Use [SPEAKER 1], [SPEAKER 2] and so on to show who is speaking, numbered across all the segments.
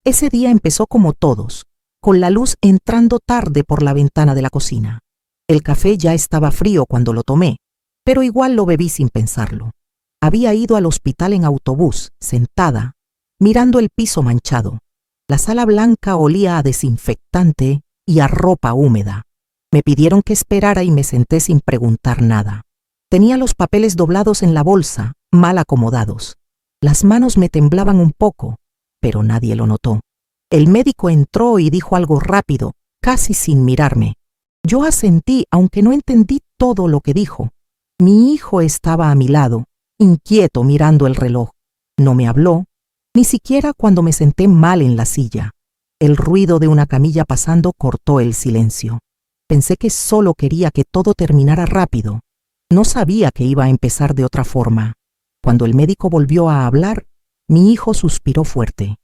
[SPEAKER 1] Ese día empezó como todos, con la luz entrando tarde por la ventana de la cocina. El café ya estaba frío cuando lo tomé, pero igual lo bebí sin pensarlo. Había ido al hospital en autobús, sentada, mirando el piso manchado. La sala blanca olía a desinfectante y a ropa húmeda. Me pidieron que esperara y me senté sin preguntar nada. Tenía los papeles doblados en la bolsa, mal acomodados. Las manos me temblaban un poco, pero nadie lo notó. El médico entró y dijo algo rápido, casi sin mirarme. Yo asentí, aunque no entendí todo lo que dijo. Mi hijo estaba a mi lado, inquieto mirando el reloj. No me habló, ni siquiera cuando me senté mal en la silla. El ruido de una camilla pasando cortó el silencio. Pensé que solo quería que todo terminara rápido. No sabía que iba a empezar de otra forma. Cuando el médico volvió a hablar, mi hijo suspiró fuerte.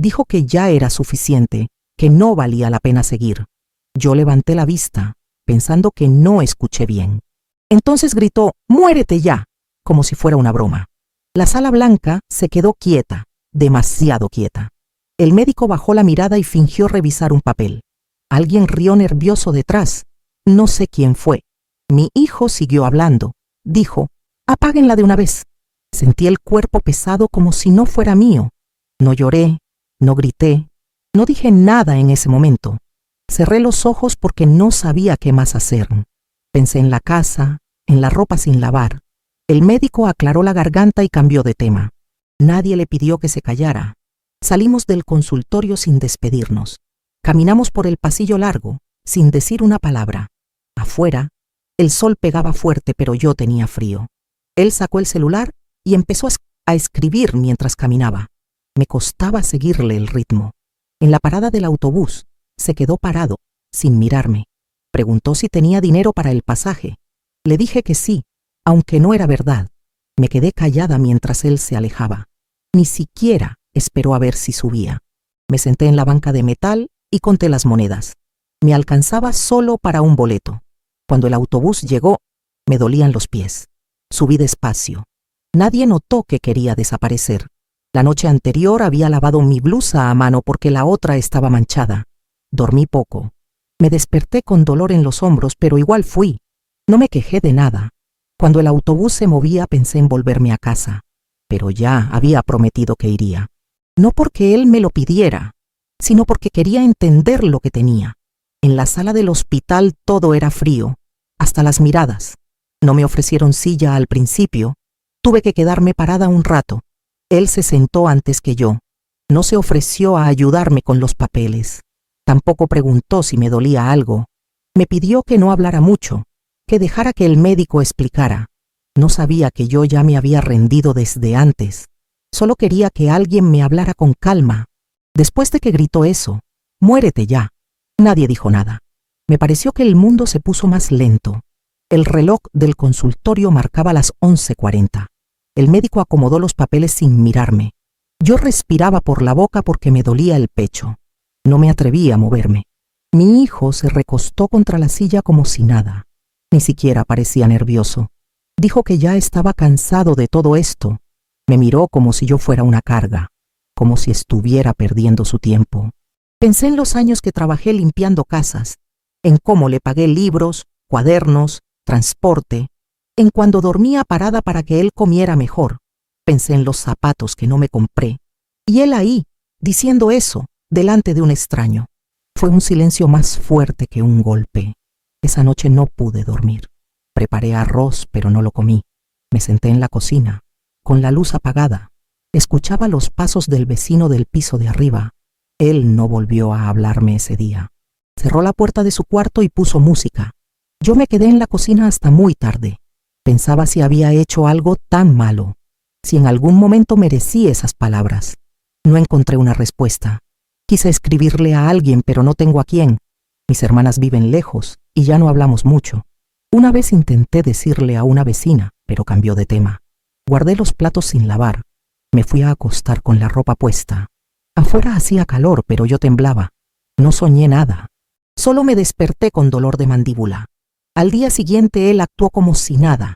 [SPEAKER 1] Dijo que ya era suficiente, que no valía la pena seguir. Yo levanté la vista, pensando que no escuché bien. Entonces gritó, «¡Muérete ya!», como si fuera una broma. La sala blanca se quedó quieta, demasiado quieta. El médico bajó la mirada y fingió revisar un papel. Alguien rió nervioso detrás. No sé quién fue. Mi hijo siguió hablando. Dijo, «Apáguenla de una vez». Sentí el cuerpo pesado como si no fuera mío. No lloré, no grité, no dije nada en ese momento. Cerré los ojos porque no sabía qué más hacer. Pensé en la casa, en la ropa sin lavar. El médico aclaró la garganta y cambió de tema. Nadie le pidió que se callara. Salimos del consultorio sin despedirnos. Caminamos por el pasillo largo, sin decir una palabra. Afuera, el sol pegaba fuerte, pero yo tenía frío. Él sacó el celular y empezó a escribir mientras caminaba. Me costaba seguirle el ritmo. En la parada del autobús, se quedó parado, sin mirarme. Preguntó si tenía dinero para el pasaje. Le dije que sí, aunque no era verdad. Me quedé callada mientras él se alejaba. Ni siquiera esperó a ver si subía. Me senté en la banca de metal y conté las monedas. Me alcanzaba solo para un boleto. Cuando el autobús llegó, me dolían los pies. Subí despacio. Nadie notó que quería desaparecer. La noche anterior había lavado mi blusa a mano porque la otra estaba manchada. Dormí poco. Me desperté con dolor en los hombros, pero igual fui. No me quejé de nada. Cuando el autobús se movía pensé en volverme a casa, pero ya había prometido que iría. No porque él me lo pidiera, sino porque quería entender lo que tenía. En la sala del hospital todo era frío, hasta las miradas. No me ofrecieron silla al principio. Tuve que quedarme parada un rato. Él se sentó antes que yo. No se ofreció a ayudarme con los papeles. Tampoco preguntó si me dolía algo. Me pidió que no hablara mucho, que dejara que el médico explicara. No sabía que yo ya me había rendido desde antes. Solo quería que alguien me hablara con calma. Después de que gritó eso, «Muérete ya», nadie dijo nada. Me pareció que el mundo se puso más lento. El reloj del consultorio marcaba las 11:40. El médico acomodó los papeles sin mirarme. Yo respiraba por la boca porque me dolía el pecho. No me atreví a moverme. Mi hijo se recostó contra la silla como si nada. Ni siquiera parecía nervioso. Dijo que ya estaba cansado de todo esto. Me miró como si yo fuera una carga, como si estuviera perdiendo su tiempo. Pensé en los años que trabajé limpiando casas, en cómo le pagué libros, cuadernos, transporte, en cuando dormía parada para que él comiera mejor. Pensé en los zapatos que no me compré. Y él ahí, diciendo eso, delante de un extraño. Fue un silencio más fuerte que un golpe. Esa noche no pude dormir. Preparé arroz, pero no lo comí. Me senté en la cocina, con la luz apagada. Escuchaba los pasos del vecino del piso de arriba. Él no volvió a hablarme ese día. Cerró la puerta de su cuarto y puso música. Yo me quedé en la cocina hasta muy tarde. Pensaba si había hecho algo tan malo, si en algún momento merecí esas palabras. No encontré una respuesta. Quise escribirle a alguien, pero no tengo a quién. Mis hermanas viven lejos y ya no hablamos mucho. Una vez intenté decirle a una vecina, pero cambió de tema. Guardé los platos sin lavar. Me fui a acostar con la ropa puesta. Afuera hacía calor, pero yo temblaba. No soñé nada. Solo me desperté con dolor de mandíbula. Al día siguiente él actuó como si nada.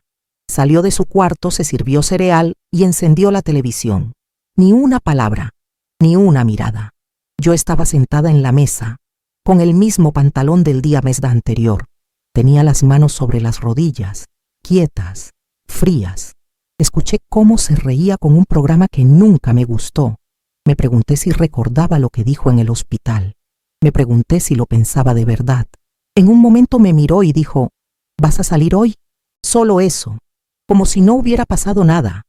[SPEAKER 1] Salió de su cuarto, se sirvió cereal y encendió la televisión. Ni una palabra, ni una mirada. Yo estaba sentada en la mesa, con el mismo pantalón del día mes anterior. Tenía las manos sobre las rodillas, quietas, frías. Escuché cómo se reía con un programa que nunca me gustó. Me pregunté si recordaba lo que dijo en el hospital. Me pregunté si lo pensaba de verdad. En un momento me miró y dijo, ¿vas a salir hoy? Solo eso, como si no hubiera pasado nada.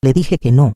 [SPEAKER 1] Le dije que no.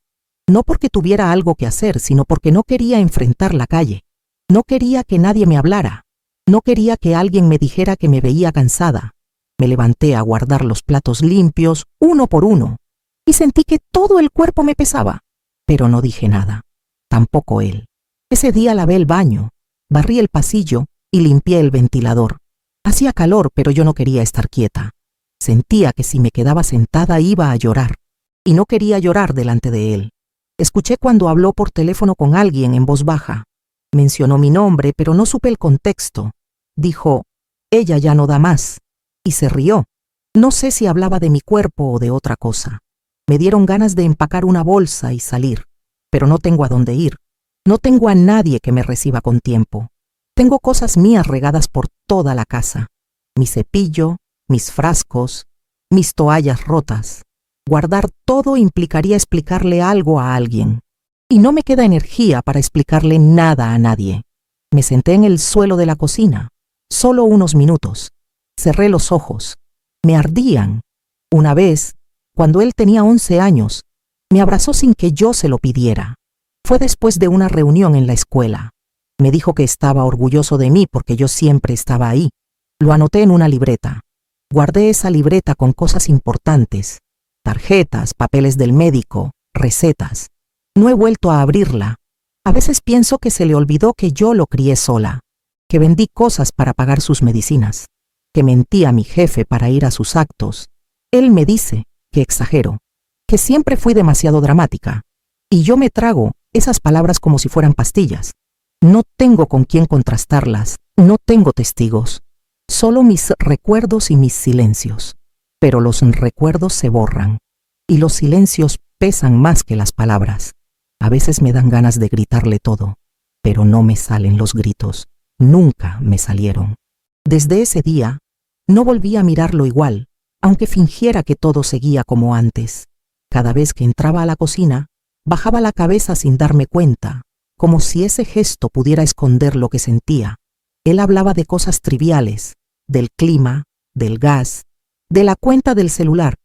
[SPEAKER 1] No porque tuviera algo que hacer, sino porque no quería enfrentar la calle. No quería que nadie me hablara. No quería que alguien me dijera que me veía cansada. Me levanté a guardar los platos limpios, uno por uno, y sentí que todo el cuerpo me pesaba. Pero no dije nada. Tampoco él. Ese día lavé el baño, barrí el pasillo y limpié el ventilador. Hacía calor, pero yo no quería estar quieta. Sentía que si me quedaba sentada iba a llorar, y no quería llorar delante de él. Escuché cuando habló por teléfono con alguien en voz baja. Mencionó mi nombre, pero no supe el contexto. Dijo, ella ya no da más, y se rió. No sé si hablaba de mi cuerpo o de otra cosa. Me dieron ganas de empacar una bolsa y salir, pero no tengo a dónde ir. No tengo a nadie que me reciba con tiempo. Tengo cosas mías regadas por toda la casa. Mi cepillo, mis frascos, mis toallas rotas. Guardar todo implicaría explicarle algo a alguien. Y no me queda energía para explicarle nada a nadie. Me senté en el suelo de la cocina, solo unos minutos. Cerré los ojos. Me ardían. Una vez, cuando él tenía 11 años, me abrazó sin que yo se lo pidiera. Fue después de una reunión en la escuela. Me dijo que estaba orgulloso de mí porque yo siempre estaba ahí. Lo anoté en una libreta. Guardé esa libreta con cosas importantes. Tarjetas, papeles del médico, recetas. No he vuelto a abrirla. A veces pienso que se le olvidó que yo lo crié sola, que vendí cosas para pagar sus medicinas, que mentí a mi jefe para ir a sus actos. Él me dice que exagero, que siempre fui demasiado dramática, y yo me trago esas palabras como si fueran pastillas. No tengo con quién contrastarlas, no tengo testigos, solo mis recuerdos y mis silencios. Pero los recuerdos se borran, y los silencios pesan más que las palabras. A veces me dan ganas de gritarle todo, pero no me salen los gritos, nunca me salieron. Desde ese día, no volví a mirarlo igual, aunque fingiera que todo seguía como antes. Cada vez que entraba a la cocina, bajaba la cabeza sin darme cuenta, como si ese gesto pudiera esconder lo que sentía. Él hablaba de cosas triviales, del clima, del gas, de la cuenta del celular,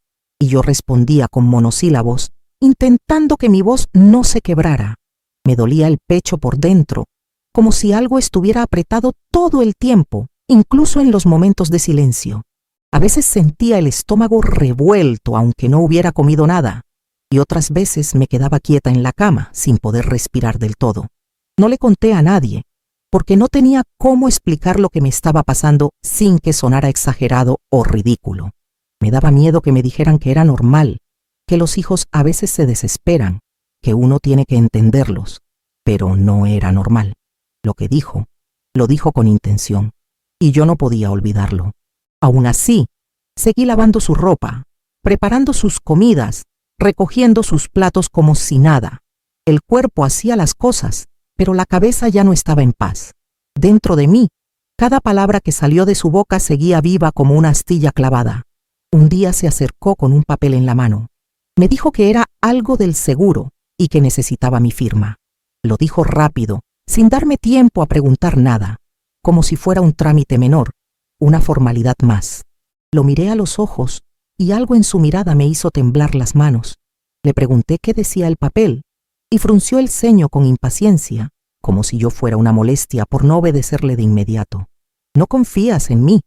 [SPEAKER 1] y yo respondía con monosílabos, intentando que mi voz no se quebrara. Me dolía el pecho por dentro, como si algo estuviera apretado todo el tiempo, incluso en los momentos de silencio. A veces sentía el estómago revuelto aunque no hubiera comido nada, y otras veces me quedaba quieta en la cama sin poder respirar del todo. No le conté a nadie, porque no tenía cómo explicar lo que me estaba pasando sin que sonara exagerado o ridículo. Me daba miedo que me dijeran que era normal, que los hijos a veces se desesperan, que uno tiene que entenderlos, pero no era normal. Lo que dijo, lo dijo con intención, y yo no podía olvidarlo. Aún así, seguí lavando su ropa, preparando sus comidas, recogiendo sus platos como si nada. El cuerpo hacía las cosas, pero la cabeza ya no estaba en paz. Dentro de mí, cada palabra que salió de su boca seguía viva como una astilla clavada. Un día se acercó con un papel en la mano. Me dijo que era algo del seguro y que necesitaba mi firma. Lo dijo rápido, sin darme tiempo a preguntar nada, como si fuera un trámite menor, una formalidad más. Lo miré a los ojos y algo en su mirada me hizo temblar las manos. Le pregunté qué decía el papel y frunció el ceño con impaciencia, como si yo fuera una molestia por no obedecerle de inmediato. «¿No confías en mí?»,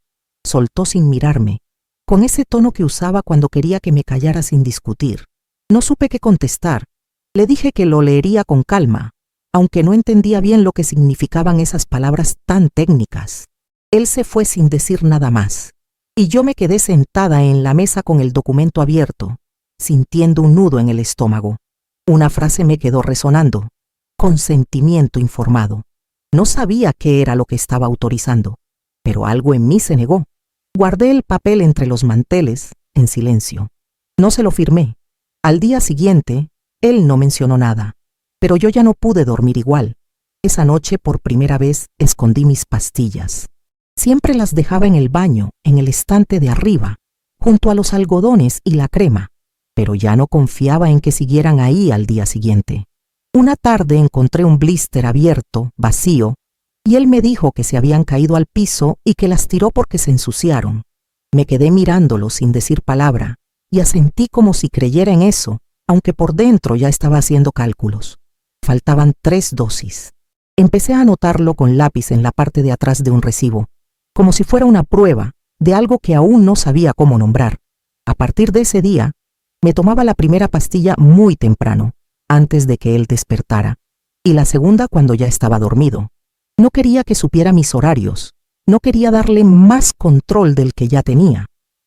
[SPEAKER 1] soltó sin mirarme, con ese tono que usaba cuando quería que me callara sin discutir. No supe qué contestar. Le dije que lo leería con calma, aunque no entendía bien lo que significaban esas palabras tan técnicas. Él se fue sin decir nada más, y yo me quedé sentada en la mesa con el documento abierto, sintiendo un nudo en el estómago. Una frase me quedó resonando: consentimiento informado. No sabía qué era lo que estaba autorizando, pero algo en mí se negó. Guardé el papel entre los manteles, en silencio. No se lo firmé. Al día siguiente, él no mencionó nada, pero yo ya no pude dormir igual. Esa noche por primera vez escondí mis pastillas. Siempre las dejaba en el baño, en el estante de arriba, junto a los algodones y la crema, pero ya no confiaba en que siguieran ahí al día siguiente. Una tarde encontré un blister abierto, vacío, y él me dijo que se habían caído al piso y que las tiró porque se ensuciaron. Me quedé mirándolo sin decir palabra y asentí como si creyera en eso, aunque por dentro ya estaba haciendo cálculos. Faltaban 3 dosis. Empecé a anotarlo con lápiz en la parte de atrás de un recibo, como si fuera una prueba de algo que aún no sabía cómo nombrar. A partir de ese día, me tomaba la primera pastilla muy temprano, antes de que él despertara, y la segunda cuando ya estaba dormido. No quería que supiera mis horarios, no quería darle más control del que ya tenía.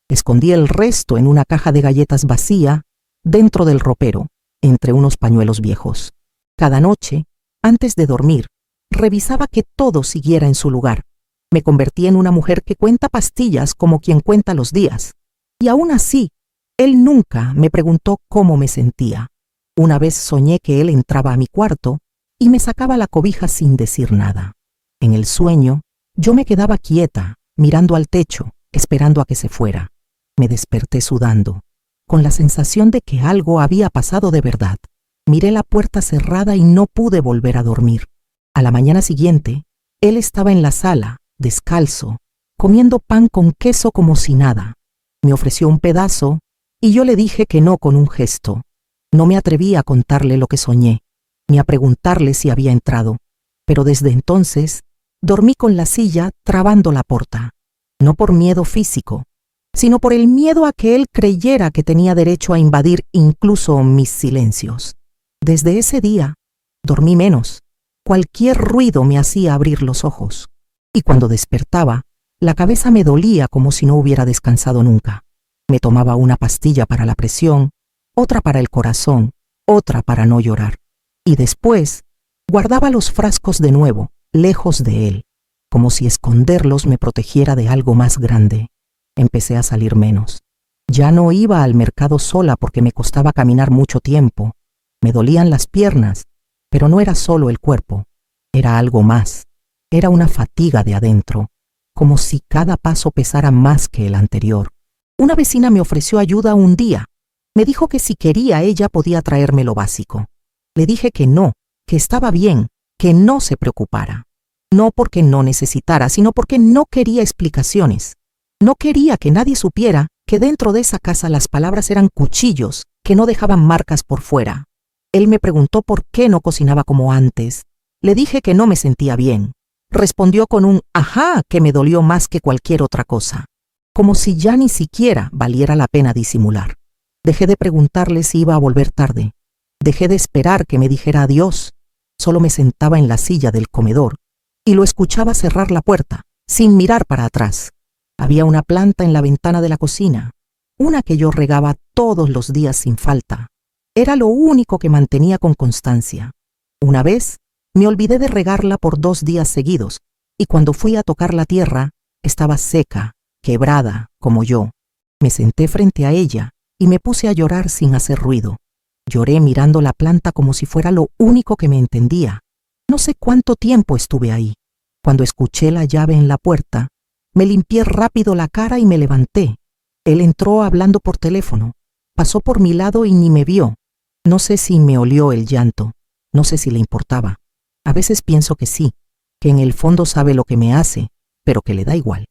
[SPEAKER 1] Escondí el resto en una caja de galletas vacía, dentro del ropero, entre unos pañuelos viejos. Cada noche, antes de dormir, revisaba que todo siguiera en su lugar. Me convertí en una mujer que cuenta pastillas como quien cuenta los días. Y aún así, él nunca me preguntó cómo me sentía. Una vez soñé que él entraba a mi cuarto y me sacaba la cobija sin decir nada. En el sueño, yo me quedaba quieta, mirando al techo, esperando a que se fuera. Me desperté sudando, con la sensación de que algo había pasado de verdad. Miré la puerta cerrada y no pude volver a dormir. A la mañana siguiente, él estaba en la sala, descalzo, comiendo pan con queso como si nada. Me ofreció un pedazo y yo le dije que no con un gesto. No me atreví a contarle lo que soñé, ni a preguntarle si había entrado, pero desde entonces dormí con la silla trabando la porta, no por miedo físico, sino por el miedo a que él creyera que tenía derecho a invadir incluso mis silencios. Desde ese día, dormí menos. Cualquier ruido me hacía abrir los ojos, y cuando despertaba, la cabeza me dolía como si no hubiera descansado nunca. Me tomaba una pastilla para la presión, otra para el corazón, otra para no llorar. Y después, guardaba los frascos de nuevo, lejos de él, como si esconderlos me protegiera de algo más grande. Empecé a salir menos. Ya no iba al mercado sola porque me costaba caminar mucho tiempo. Me dolían las piernas, pero no era solo el cuerpo, era algo más. Era una fatiga de adentro, como si cada paso pesara más que el anterior. Una vecina me ofreció ayuda un día. Me dijo que si quería ella podía traerme lo básico. Le dije que no, que estaba bien, que no se preocupara. No porque no necesitara, sino porque no quería explicaciones. No quería que nadie supiera que dentro de esa casa las palabras eran cuchillos que no dejaban marcas por fuera. Él me preguntó por qué no cocinaba como antes. Le dije que no me sentía bien. Respondió con un ajá que me dolió más que cualquier otra cosa, como si ya ni siquiera valiera la pena disimular. Dejé de preguntarle si iba a volver tarde. Dejé de esperar que me dijera adiós. Solo me sentaba en la silla del comedor y lo escuchaba cerrar la puerta, sin mirar para atrás. Había una planta en la ventana de la cocina, una que yo regaba todos los días sin falta. Era lo único que mantenía con constancia. Una vez me olvidé de regarla por 2 días seguidos, y cuando fui a tocar la tierra, estaba seca, quebrada, como yo. Me senté frente a ella y me puse a llorar sin hacer ruido. Lloré mirando la planta como si fuera lo único que me entendía. No sé cuánto tiempo estuve ahí. Cuando escuché la llave en la puerta, me limpié rápido la cara y me levanté. Él entró hablando por teléfono. Pasó por mi lado y ni me vio. No sé si me olió el llanto. No sé si le importaba. A veces pienso que sí, que en el fondo sabe lo que me hace, pero que le da igual.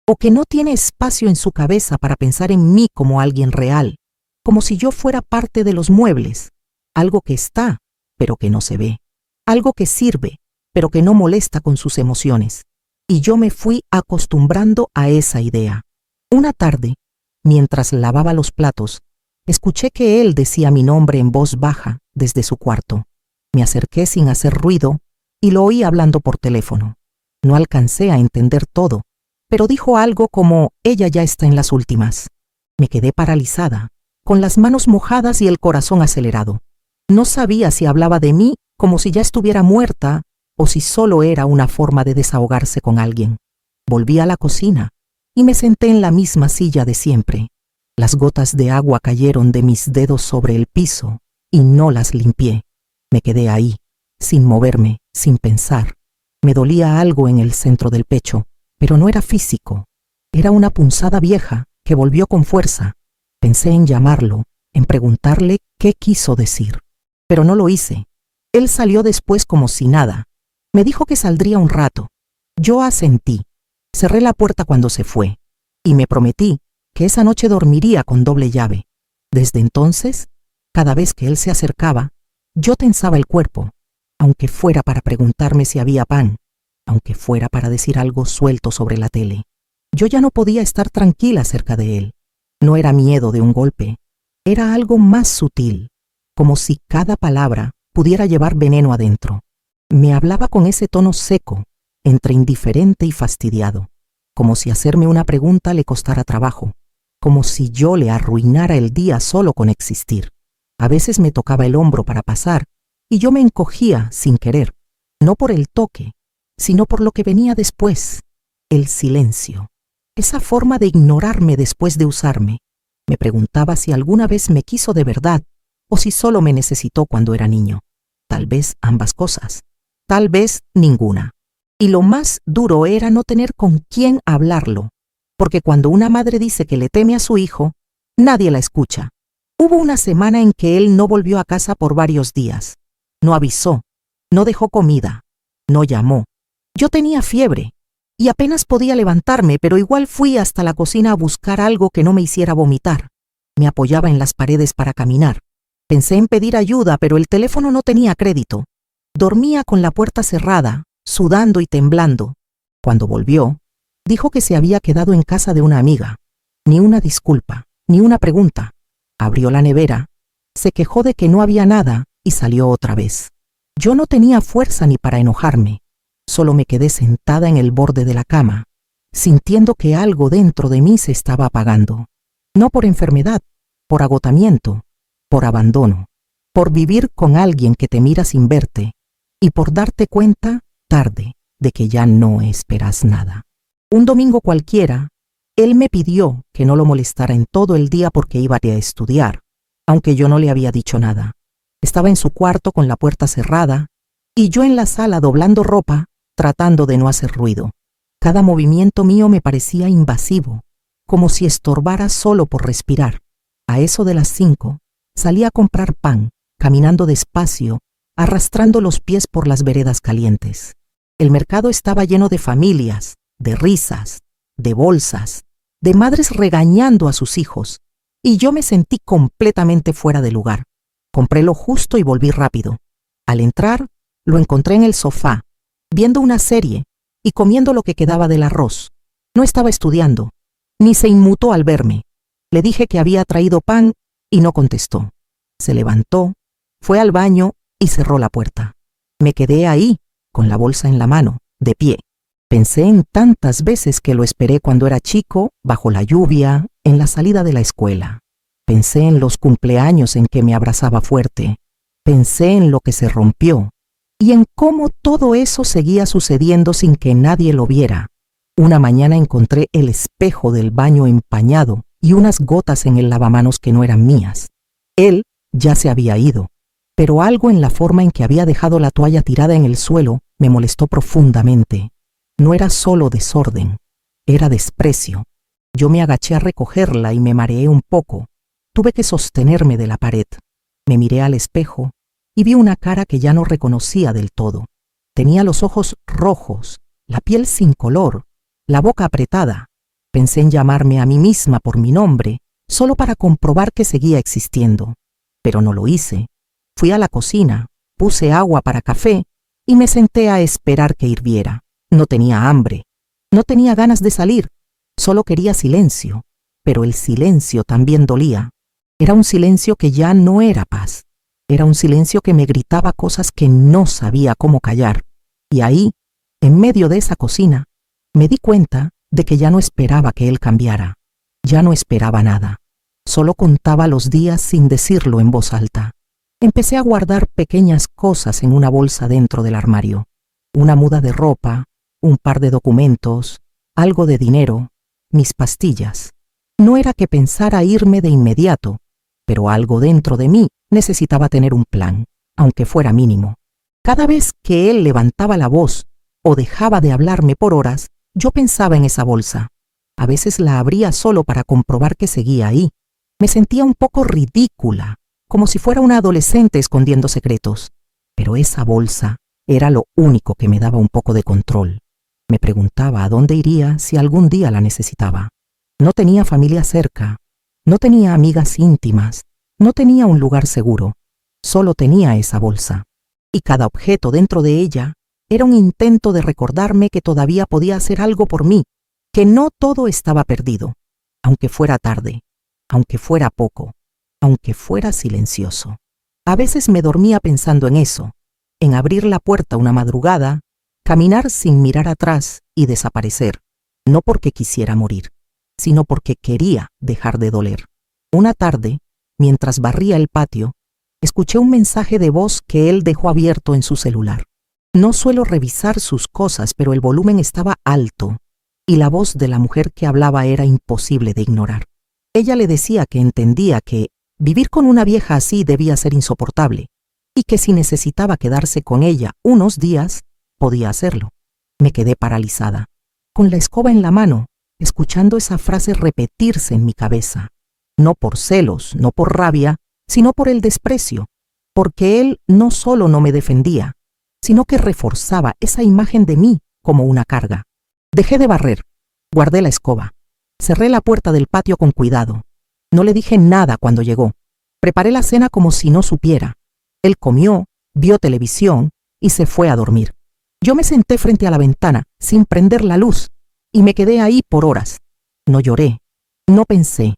[SPEAKER 1] O que no tiene espacio en su cabeza para pensar en mí como alguien real, como si yo fuera parte de los muebles, algo que está, pero que no se ve, algo que sirve, pero que no molesta con sus emociones. Y yo me fui acostumbrando a esa idea. Una tarde, mientras lavaba los platos, escuché que él decía mi nombre en voz baja desde su cuarto. Me acerqué sin hacer ruido y lo oí hablando por teléfono. No alcancé a entender todo, pero dijo algo como ella ya está en las últimas. Me quedé paralizada, con las manos mojadas y el corazón acelerado. No sabía si hablaba de mí como si ya estuviera muerta o si solo era una forma de desahogarse con alguien. Volví a la cocina y me senté en la misma silla de siempre. Las gotas de agua cayeron de mis dedos sobre el piso y no las limpié. Me quedé ahí, sin moverme, sin pensar. Me dolía algo en el centro del pecho, pero no era físico. Era una punzada vieja que volvió con fuerza. Pensé en llamarlo, en preguntarle qué quiso decir. Pero no lo hice. Él salió después como si nada. Me dijo que saldría un rato. Yo asentí. Cerré la puerta cuando se fue. Y me prometí que esa noche dormiría con doble llave. Desde entonces, cada vez que él se acercaba, yo tensaba el cuerpo, aunque fuera para preguntarme si había pan, aunque fuera para decir algo suelto sobre la tele. Yo ya no podía estar tranquila cerca de él. No era miedo de un golpe, era algo más sutil, como si cada palabra pudiera llevar veneno adentro. Me hablaba con ese tono seco, entre indiferente y fastidiado, como si hacerme una pregunta le costara trabajo, como si yo le arruinara el día solo con existir. A veces me tocaba el hombro para pasar, y yo me encogía sin querer, no por el toque, sino por lo que venía después, el silencio. Esa forma de ignorarme después de usarme. Me preguntaba si alguna vez me quiso de verdad o si solo me necesitó cuando era niño. Tal vez ambas cosas, tal vez ninguna. Y lo más duro era no tener con quién hablarlo, porque cuando una madre dice que le teme a su hijo, nadie la escucha. Hubo una semana en que él no volvió a casa por varios días. No avisó, no dejó comida, no llamó. Yo tenía fiebre y apenas podía levantarme, pero igual fui hasta la cocina a buscar algo que no me hiciera vomitar. Me apoyaba en las paredes para caminar. Pensé en pedir ayuda, pero el teléfono no tenía crédito. Dormía con la puerta cerrada, sudando y temblando. Cuando volvió, dijo que se había quedado en casa de una amiga. Ni una disculpa, ni una pregunta. Abrió la nevera, se quejó de que no había nada y salió otra vez. Yo no tenía fuerza ni para enojarme. Solo me quedé sentada en el borde de la cama, sintiendo que algo dentro de mí se estaba apagando. No por enfermedad, por agotamiento, por abandono, por vivir con alguien que te mira sin verte y por darte cuenta, tarde, de que ya no esperas nada. Un domingo cualquiera, él me pidió que no lo molestara en todo el día porque iba a estudiar, aunque yo no le había dicho nada. Estaba en su cuarto con la puerta cerrada y yo en la sala doblando ropa, tratando de no hacer ruido. Cada movimiento mío me parecía invasivo, como si estorbara solo por respirar. A eso de las 5, salí a comprar pan, caminando despacio, arrastrando los pies por las veredas calientes. El mercado estaba lleno de familias, de risas, de bolsas, de madres regañando a sus hijos, y yo me sentí completamente fuera de lugar. Compré lo justo y volví rápido. Al entrar, lo encontré en el sofá, viendo una serie y comiendo lo que quedaba del arroz. No estaba estudiando, ni se inmutó al verme. Le dije que había traído pan y no contestó. Se levantó, fue al baño y cerró la puerta. Me quedé ahí, con la bolsa en la mano, de pie. Pensé en tantas veces que lo esperé cuando era chico, bajo la lluvia, en la salida de la escuela. Pensé en los cumpleaños en que me abrazaba fuerte. Pensé en lo que se rompió y en cómo todo eso seguía sucediendo sin que nadie lo viera. Una mañana encontré el espejo del baño empañado y unas gotas en el lavamanos que no eran mías. Él ya se había ido, pero algo en la forma en que había dejado la toalla tirada en el suelo me molestó profundamente. No era solo desorden, era desprecio. Yo me agaché a recogerla y me mareé un poco. Tuve que sostenerme de la pared. Me miré al espejo y vi una cara que ya no reconocía del todo. Tenía los ojos rojos, la piel sin color, la boca apretada. Pensé en llamarme a mí misma por mi nombre, solo para comprobar que seguía existiendo. Pero no lo hice. Fui a la cocina, puse agua para café y me senté a esperar que hirviera. No tenía hambre, no tenía ganas de salir, solo quería silencio, pero el silencio también dolía. Era un silencio que ya no era paz. Era un silencio que me gritaba cosas que no sabía cómo callar. Y ahí, en medio de esa cocina, me di cuenta de que ya no esperaba que él cambiara. Ya no esperaba nada. Solo contaba los días sin decirlo en voz alta. Empecé a guardar pequeñas cosas en una bolsa dentro del armario. Una muda de ropa, un par de documentos, algo de dinero, mis pastillas. No era que pensara irme de inmediato, pero algo dentro de mí necesitaba tener un plan, aunque fuera mínimo. Cada vez que él levantaba la voz o dejaba de hablarme por horas, yo pensaba en esa bolsa. A veces la abría solo para comprobar que seguía ahí. Me sentía un poco ridícula, como si fuera una adolescente escondiendo secretos. Pero esa bolsa era lo único que me daba un poco de control. Me preguntaba a dónde iría si algún día la necesitaba. No tenía familia cerca, no tenía amigas íntimas, no tenía un lugar seguro. Solo tenía esa bolsa. Y cada objeto dentro de ella era un intento de recordarme que todavía podía hacer algo por mí, que no todo estaba perdido, aunque fuera tarde, aunque fuera poco, aunque fuera silencioso. A veces me dormía pensando en eso, en abrir la puerta una madrugada, caminar sin mirar atrás y desaparecer, no porque quisiera morir, sino porque quería dejar de doler. Una tarde, mientras barría el patio, escuché un mensaje de voz que él dejó abierto en su celular. No suelo revisar sus cosas, pero el volumen estaba alto y la voz de la mujer que hablaba era imposible de ignorar. Ella le decía que entendía que vivir con una vieja así debía ser insoportable y que si necesitaba quedarse con ella unos días, podía hacerlo. Me quedé paralizada, con la escoba en la mano, escuchando esa frase repetirse en mi cabeza. No por celos, no por rabia, sino por el desprecio, porque él no solo no me defendía, sino que reforzaba esa imagen de mí como una carga. Dejé de barrer, guardé la escoba, cerré la puerta del patio con cuidado. No le dije nada cuando llegó. Preparé la cena como si no supiera. Él comió, vio televisión y se fue a dormir. Yo me senté frente a la ventana, sin prender la luz, y me quedé ahí por horas. No lloré, no pensé,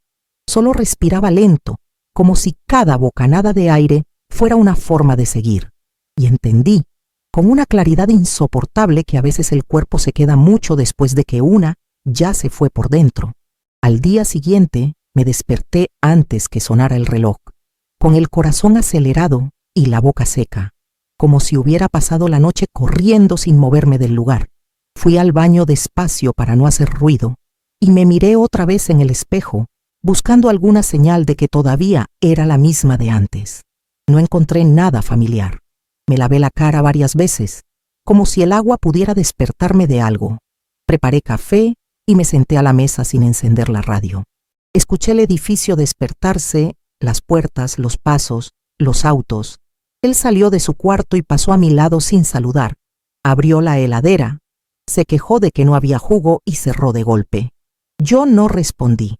[SPEAKER 1] solo respiraba lento, como si cada bocanada de aire fuera una forma de seguir. Y entendí, con una claridad insoportable, que a veces el cuerpo se queda mucho después de que una ya se fue por dentro. Al día siguiente me desperté antes que sonara el reloj, con el corazón acelerado y la boca seca, como si hubiera pasado la noche corriendo sin moverme del lugar. Fui al baño despacio para no hacer ruido y me miré otra vez en el espejo, buscando alguna señal de que todavía era la misma de antes. No encontré nada familiar. Me lavé la cara varias veces, como si el agua pudiera despertarme de algo. Preparé café y me senté a la mesa sin encender la radio. Escuché el edificio despertarse, las puertas, los pasos, los autos. Él salió de su cuarto y pasó a mi lado sin saludar. Abrió la heladera, se quejó de que no había jugo y cerró de golpe. Yo no respondí.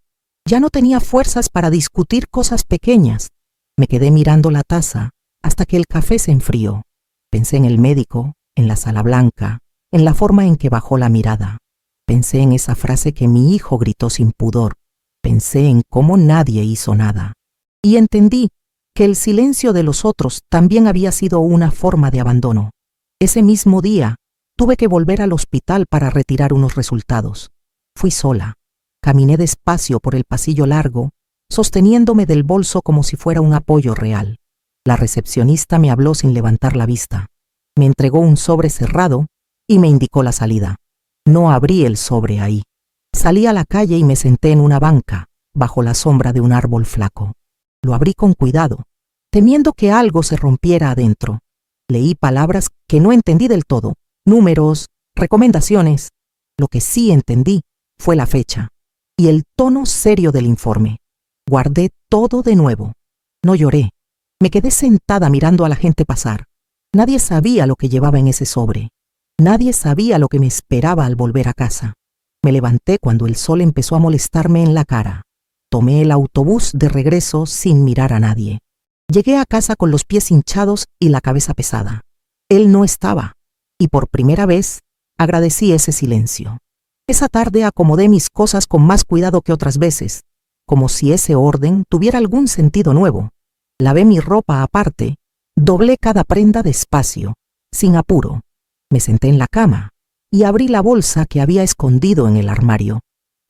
[SPEAKER 1] Ya no tenía fuerzas para discutir cosas pequeñas. Me quedé mirando la taza hasta que el café se enfrió. Pensé en el médico, en la sala blanca, en la forma en que bajó la mirada. Pensé en esa frase que mi hijo gritó sin pudor. Pensé en cómo nadie hizo nada. Y entendí que el silencio de los otros también había sido una forma de abandono. Ese mismo día, tuve que volver al hospital para retirar unos resultados. Fui sola. Caminé despacio por el pasillo largo, sosteniéndome del bolso como si fuera un apoyo real. La recepcionista me habló sin levantar la vista. Me entregó un sobre cerrado y me indicó la salida. No abrí el sobre ahí. Salí a la calle y me senté en una banca, bajo la sombra de un árbol flaco. Lo abrí con cuidado, temiendo que algo se rompiera adentro. Leí palabras que no entendí del todo, números, recomendaciones. Lo que sí entendí fue la fecha y el tono serio del informe. Guardé todo de nuevo. No lloré. Me quedé sentada mirando a la gente pasar. Nadie sabía lo que llevaba en ese sobre. Nadie sabía lo que me esperaba al volver a casa. Me levanté cuando el sol empezó a molestarme en la cara. Tomé el autobús de regreso sin mirar a nadie. Llegué a casa con los pies hinchados y la cabeza pesada. Él no estaba, y por primera vez agradecí ese silencio. Esa tarde acomodé mis cosas con más cuidado que otras veces, como si ese orden tuviera algún sentido nuevo. Lavé mi ropa aparte, doblé cada prenda despacio, sin apuro. Me senté en la cama y abrí la bolsa que había escondido en el armario.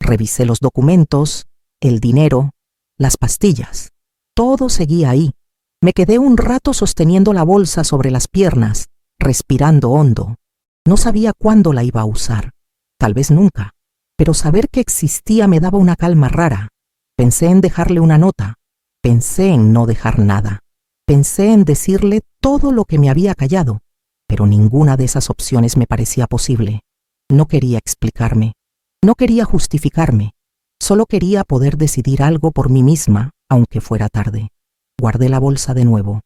[SPEAKER 1] Revisé los documentos, el dinero, las pastillas. Todo seguía ahí. Me quedé un rato sosteniendo la bolsa sobre las piernas, respirando hondo. No sabía cuándo la iba a usar. Tal vez nunca. Pero saber que existía me daba una calma rara. Pensé en dejarle una nota. Pensé en no dejar nada. Pensé en decirle todo lo que me había callado. pero ninguna de esas opciones me parecía posible. No quería explicarme, no quería justificarme, solo quería poder decidir algo por mí misma, aunque fuera tarde. Guardé la bolsa de nuevo,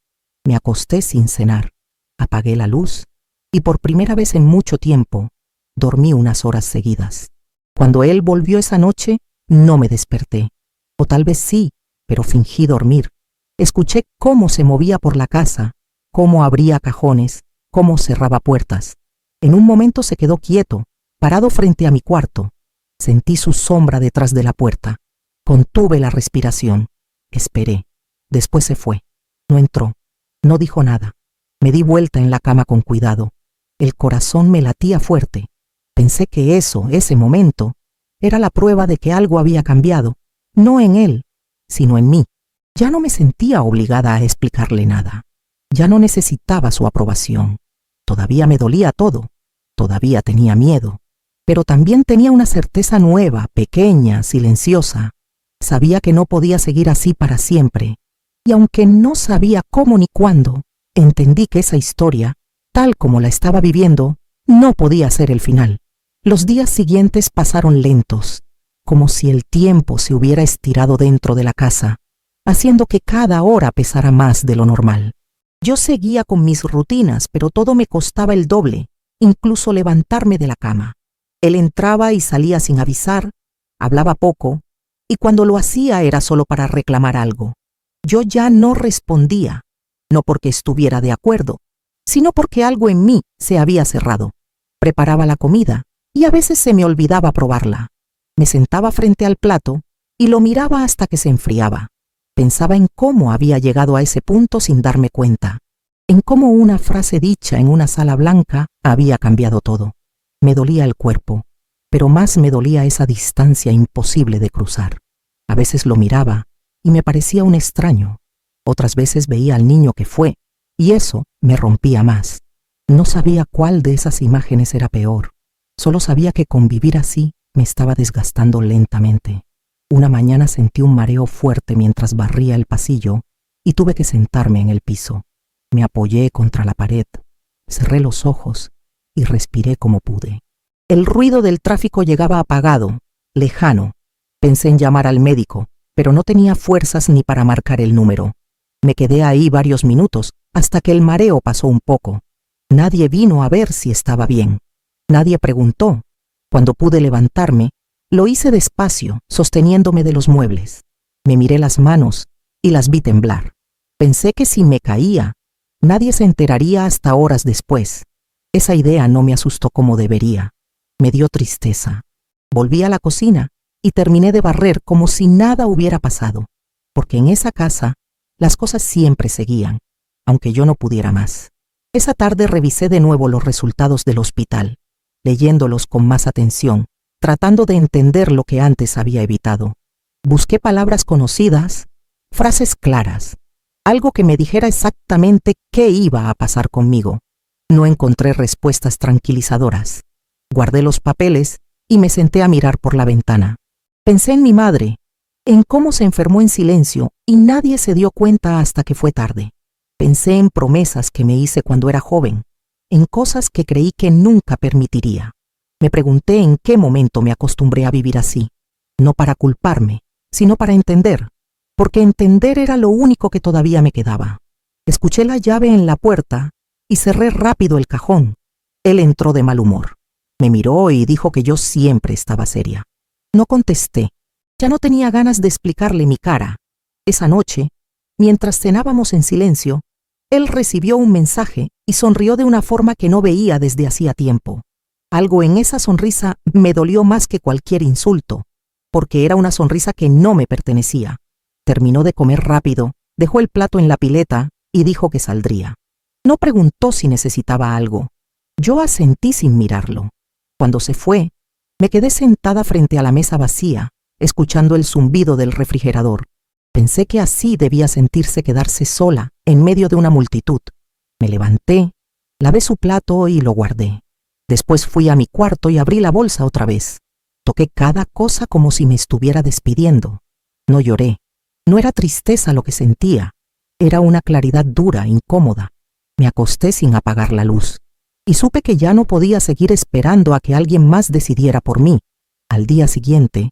[SPEAKER 1] me acosté sin cenar, apagué la luz y por primera vez en mucho tiempo dormí unas horas seguidas. Cuando él volvió esa noche, no me desperté, o tal vez sí, pero fingí dormir. Escuché cómo se movía por la casa, cómo abría cajones, cómo cerraba puertas. En un momento se quedó quieto, parado frente a mi cuarto. Sentí su sombra detrás de la puerta. Contuve la respiración. Esperé. Después se fue. No entró. No dijo nada. Me di vuelta en la cama con cuidado. El corazón me latía fuerte. Pensé que ese momento, era la prueba de que algo había cambiado, no en él, sino en mí. Ya no me sentía obligada a explicarle nada. Ya no necesitaba su aprobación. Todavía me dolía todo. Todavía tenía miedo. Pero también tenía una certeza nueva, pequeña, silenciosa. Sabía que no podía seguir así para siempre. Y aunque no sabía cómo ni cuándo, entendí que esa historia, tal como la estaba viviendo, no podía ser el final. Los días siguientes pasaron lentos, como si el tiempo se hubiera estirado dentro de la casa, haciendo que cada hora pesara más de lo normal. Yo seguía con mis rutinas, pero todo me costaba el doble, incluso levantarme de la cama. Él entraba y salía sin avisar, hablaba poco, y cuando lo hacía era solo para reclamar algo. Yo ya no respondía, no porque estuviera de acuerdo, sino porque algo en mí se había cerrado. Preparaba la comida, y a veces se me olvidaba probarla. Me sentaba frente al plato y lo miraba hasta que se enfriaba. Pensaba en cómo había llegado a ese punto sin darme cuenta, en cómo una frase dicha en una sala blanca había cambiado todo. Me dolía el cuerpo, pero más me dolía esa distancia imposible de cruzar. A veces lo miraba y me parecía un extraño. Otras veces veía al niño que fue, y eso me rompía más. No sabía cuál de esas imágenes era peor. Solo sabía que convivir así me estaba desgastando lentamente. Una mañana sentí un mareo fuerte mientras barría el pasillo y tuve que sentarme en el piso. Me apoyé contra la pared, cerré los ojos y respiré como pude. El ruido del tráfico llegaba apagado, lejano. Pensé en llamar al médico, pero no tenía fuerzas ni para marcar el número. Me quedé ahí varios minutos hasta que el mareo pasó un poco. Nadie vino a ver si estaba bien. Nadie preguntó. Cuando pude levantarme, lo hice despacio, sosteniéndome de los muebles. Me miré las manos y las vi temblar. Pensé que si me caía, nadie se enteraría hasta horas después. Esa idea no me asustó como debería. Me dio tristeza. Volví a la cocina y terminé de barrer como si nada hubiera pasado, porque en esa casa las cosas siempre seguían, aunque yo no pudiera más. Esa tarde revisé de nuevo los resultados del hospital, leyéndolos con más atención, tratando de entender lo que antes había evitado. Busqué palabras conocidas, frases claras, algo que me dijera exactamente qué iba a pasar conmigo. No encontré respuestas tranquilizadoras. Guardé los papeles y me senté a mirar por la ventana. Pensé en mi madre, en cómo se enfermó en silencio y nadie se dio cuenta hasta que fue tarde. Pensé en promesas que me hice cuando era joven, en cosas que creí que nunca permitiría. Me pregunté en qué momento me acostumbré a vivir así, no para culparme, sino para entender, porque entender era lo único que todavía me quedaba. Escuché la llave en la puerta y cerré rápido el cajón. Él entró de mal humor. Me miró y dijo que yo siempre estaba seria. No contesté. Ya no tenía ganas de explicarle mi cara. Esa noche, mientras cenábamos en silencio, él recibió un mensaje y sonrió de una forma que no veía desde hacía tiempo. Algo en esa sonrisa me dolió más que cualquier insulto, porque era una sonrisa que no me pertenecía. Terminó de comer rápido, dejó el plato en la pileta y dijo que saldría. No preguntó si necesitaba algo. Yo asentí sin mirarlo. Cuando se fue, me quedé sentada frente a la mesa vacía, escuchando el zumbido del refrigerador. Pensé que así debía sentirse quedarse sola en medio de una multitud. Me levanté, lavé su plato y lo guardé. Después fui a mi cuarto y abrí la bolsa otra vez. Toqué cada cosa como si me estuviera despidiendo. No lloré. No era tristeza lo que sentía. Era una claridad dura, incómoda. Me acosté sin apagar la luz. y supe que ya no podía seguir esperando a que alguien más decidiera por mí. Al día siguiente,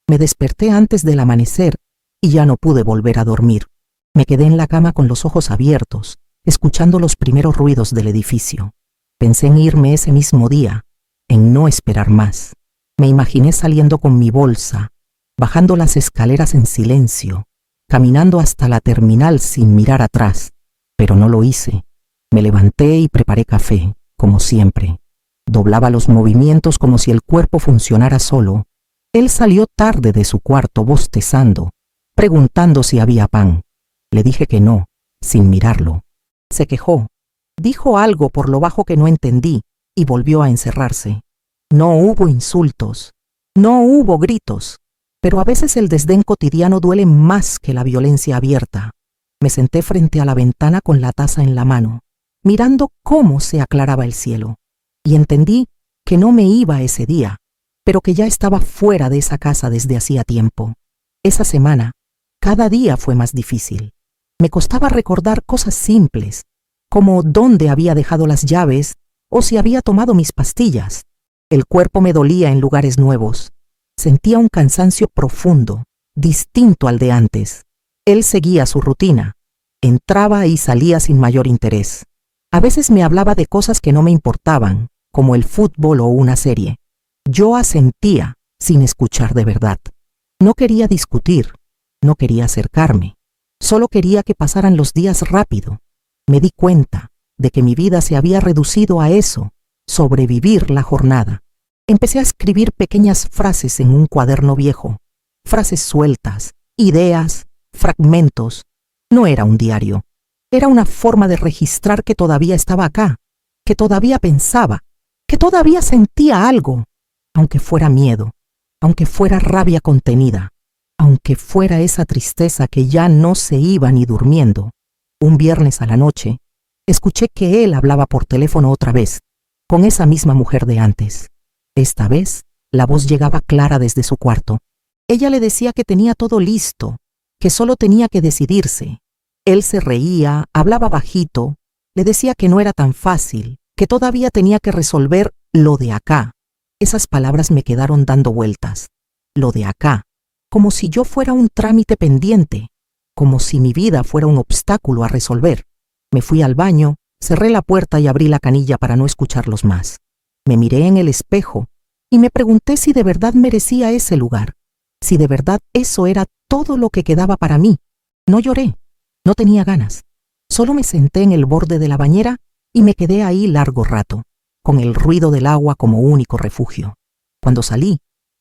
[SPEAKER 1] me desperté antes del amanecer y ya no pude volver a dormir. Me quedé en la cama con los ojos abiertos, escuchando los primeros ruidos del edificio. Pensé en irme ese mismo día, en no esperar más. Me imaginé saliendo con mi bolsa, bajando las escaleras en silencio, caminando hasta la terminal sin mirar atrás, pero no lo hice. Me levanté y preparé café, como siempre. Doblaba los movimientos como si el cuerpo funcionara solo. Él salió tarde de su cuarto bostezando, preguntando si había pan. Le dije que no, sin mirarlo. Se quejó. Dijo algo por lo bajo que no entendí y volvió a encerrarse. No hubo insultos, no hubo gritos, pero a veces el desdén cotidiano duele más que la violencia abierta. Me senté frente a la ventana con la taza en la mano, mirando cómo se aclaraba el cielo, y entendí que no me iba ese día, pero que ya estaba fuera de esa casa desde hacía tiempo. Esa semana, cada día fue más difícil. Me costaba recordar cosas simples, como dónde había dejado las llaves o si había tomado mis pastillas. El cuerpo me dolía en lugares nuevos. Sentía un cansancio profundo, distinto al de antes. Él seguía su rutina. Entraba y salía sin mayor interés. A veces me hablaba de cosas que no me importaban, como el fútbol o una serie. Yo asentía, sin escuchar de verdad. No quería discutir, no quería acercarme. Solo quería que pasaran los días rápido. Me di cuenta de que mi vida se había reducido a eso, sobrevivir la jornada. Empecé a escribir pequeñas frases en un cuaderno viejo, frases sueltas, ideas, fragmentos. No era un diario, era una forma de registrar que todavía estaba acá, que todavía pensaba, que todavía sentía algo, aunque fuera miedo, aunque fuera rabia contenida, aunque fuera esa tristeza que ya no se iba ni durmiendo. Un viernes a la noche, escuché que él hablaba por teléfono otra vez, con esa misma mujer de antes. Esta vez, la voz llegaba clara desde su cuarto. Ella le decía que tenía todo listo, que solo tenía que decidirse. Él se reía, hablaba bajito, le decía que no era tan fácil, que todavía tenía que resolver lo de acá. Esas palabras me quedaron dando vueltas. Lo de acá, como si yo fuera un trámite pendiente, como si mi vida fuera un obstáculo a resolver. Me fui al baño, cerré la puerta y abrí la canilla para no escucharlos más. Me miré en el espejo y me pregunté si de verdad merecía ese lugar, si de verdad eso era todo lo que quedaba para mí. No lloré, no tenía ganas. Solo me senté en el borde de la bañera y me quedé ahí largo rato, con el ruido del agua como único refugio. Cuando salí,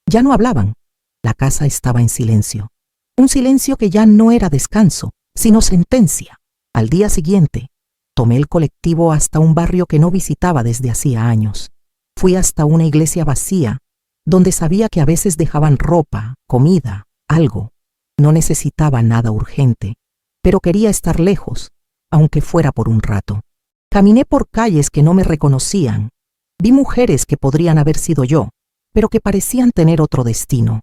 [SPEAKER 1] ya no hablaban. La casa estaba en silencio. Un silencio que ya no era descanso, sino sentencia. Al día siguiente, tomé el colectivo hasta un barrio que no visitaba desde hacía años. Fui hasta una iglesia vacía, donde sabía que a veces dejaban ropa, comida, algo. No necesitaba nada urgente, pero quería estar lejos, aunque fuera por un rato. Caminé por calles que no me reconocían. Vi mujeres que podrían haber sido yo, pero que parecían tener otro destino.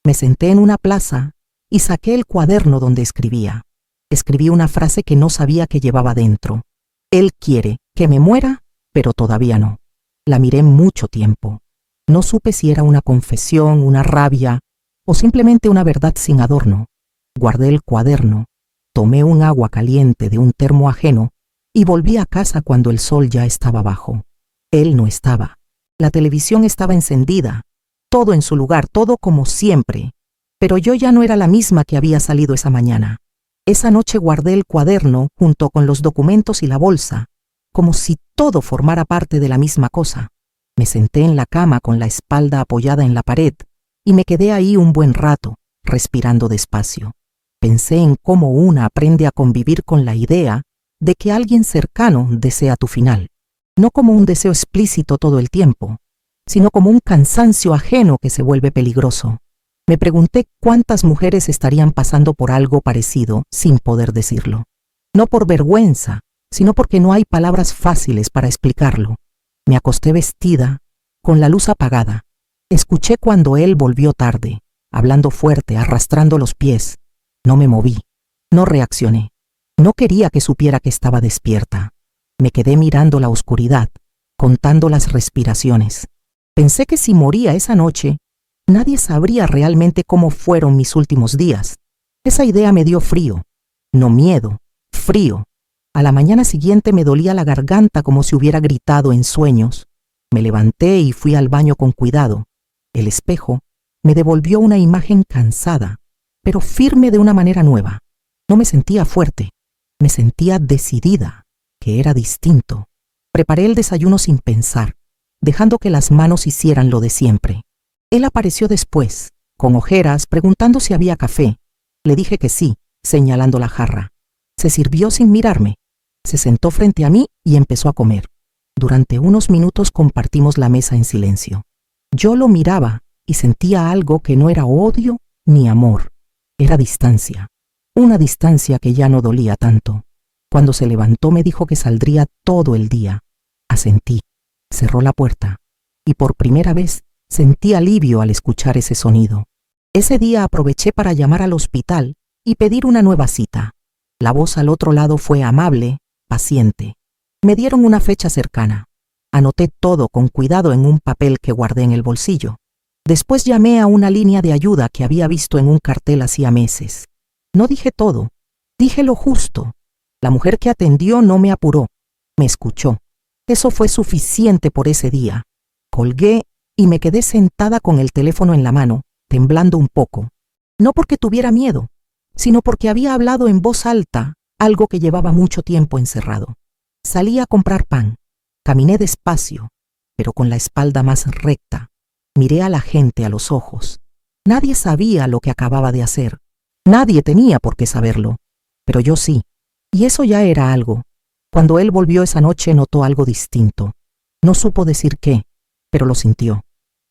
[SPEAKER 1] Me senté en una plaza y saqué el cuaderno donde escribía. Escribí una frase que no sabía que llevaba dentro. Él quiere que me muera, pero todavía no. La miré mucho tiempo. No supe si era una confesión, una rabia o simplemente una verdad sin adorno. Guardé el cuaderno, tomé un agua caliente de un termo ajeno y volví a casa cuando el sol ya estaba bajo. Él no estaba. La televisión estaba encendida, todo en su lugar, todo como siempre. Pero yo ya no era la misma que había salido esa mañana. Esa noche guardé el cuaderno junto con los documentos y la bolsa, como si todo formara parte de la misma cosa. Me senté en la cama con la espalda apoyada en la pared y me quedé ahí un buen rato, respirando despacio. Pensé en cómo una aprende a convivir con la idea de que alguien cercano desea tu final, no como un deseo explícito todo el tiempo, sino como un cansancio ajeno que se vuelve peligroso. Me pregunté cuántas mujeres estarían pasando por algo parecido sin poder decirlo. No por vergüenza, sino porque no hay palabras fáciles para explicarlo. Me acosté vestida, con la luz apagada. Escuché cuando él volvió tarde, hablando fuerte, arrastrando los pies. No me moví, no reaccioné. No quería que supiera que estaba despierta. Me quedé mirando la oscuridad, contando las respiraciones. Pensé que si moría esa noche, nadie sabría realmente cómo fueron mis últimos días. Esa idea me dio frío. No miedo, frío. A la mañana siguiente me dolía la garganta como si hubiera gritado en sueños. Me levanté y fui al baño con cuidado. El espejo me devolvió una imagen cansada, pero firme de una manera nueva. No me sentía fuerte, me sentía decidida, que era distinto. Preparé el desayuno sin pensar, dejando que las manos hicieran lo de siempre. Él apareció después, con ojeras, preguntando si había café. Le dije que sí, señalando la jarra. Se sirvió sin mirarme. Se sentó frente a mí y empezó a comer. Durante unos minutos compartimos la mesa en silencio. Yo lo miraba y sentía algo que no era odio ni amor. Era distancia. Una distancia que ya no dolía tanto. Cuando se levantó me dijo que saldría todo el día. Asentí. Cerró la puerta. Y por primera vez sentí alivio al escuchar ese sonido. Ese día aproveché para llamar al hospital y pedir una nueva cita. La voz al otro lado fue amable, paciente. Me dieron una fecha cercana. Anoté todo con cuidado en un papel que guardé en el bolsillo. Después llamé a una línea de ayuda que había visto en un cartel hacía meses. No dije todo, dije lo justo. La mujer que atendió no me apuró, me escuchó. Eso fue suficiente por ese día. Colgué y me quedé sentada con el teléfono en la mano, temblando un poco. No porque tuviera miedo, sino porque había hablado en voz alta algo que llevaba mucho tiempo encerrado. Salí a comprar pan. Caminé despacio, pero con la espalda más recta. Miré a la gente a los ojos. Nadie sabía lo que acababa de hacer. Nadie tenía por qué saberlo. Pero yo sí. Y eso ya era algo. Cuando él volvió esa noche notó algo distinto. No supo decir qué, pero lo sintió.